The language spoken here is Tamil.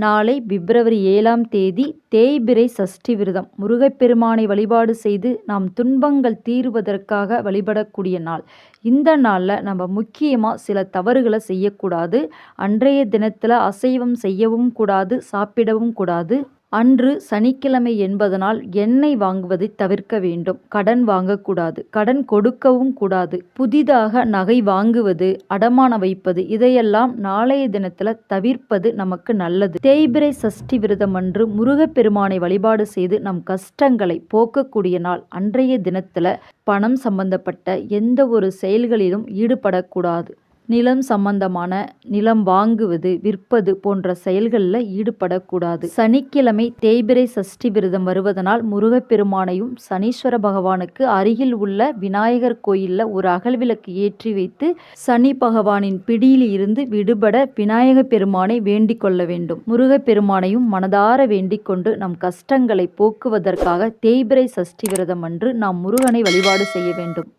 நாளை பிப்ரவரி 7ஆம் தேதி தேய்பிறை சஷ்டி விரதம். முருகப்பெருமானை வழிபாடு செய்து நாம் துன்பங்கள் தீருவதற்காக வழிபடக்கூடிய நாள். இந்த நாளில் நம்ம முக்கியமாக சில தவறுகளை செய்யக்கூடாது. அன்றைய தினத்தில் அசைவம் செய்யவும் கூடாது, சாப்பிடவும் கூடாது. அன்று சனிக்கிழமை என்பதனால் எண்ணெய் வாங்குவதை தவிர்க்க வேண்டும். கடன் வாங்கக்கூடாது, கடன் கொடுக்கவும் கூடாது. புதிதாக நகை வாங்குவது, அடமானம் வைப்பது இதையெல்லாம் நாளைய தினத்தில் தவிர்ப்பது நமக்கு நல்லது. தேய்பிறை சஷ்டி விரதம் அன்று முருகப்பெருமானை வழிபாடு செய்து நம் கஷ்டங்களை போக்கக்கூடிய நாள். அன்றைய தினத்தில் பணம் சம்பந்தப்பட்ட எந்த ஒரு செயல்களிலும் ஈடுபடக்கூடாது. நிலம் சம்பந்தமான நிலம் வாங்குவது, விற்பது போன்ற செயல்களில் ஈடுபடக்கூடாது. சனிக்கிழமை தேய்பிறை சஷ்டி விரதம் வருவதனால் முருகப்பெருமானையும் சனீஸ்வர பகவானுக்கு அருகில் உள்ள விநாயகர் கோயிலில் ஒரு அகல்விளக்கு ஏற்றி வைத்து சனி பகவானின் பிடியில் இருந்து விடுபட விநாயகர் பெருமானை வேண்டிக் கொள்ள வேண்டும். முருகப்பெருமானையும் மனதார வேண்டிக் கொண்டு நம் கஷ்டங்களை போக்குவதற்காக தேய்பிறை சஷ்டி விரதம் அன்று நாம் முருகனை வழிபாடு செய்ய வேண்டும்.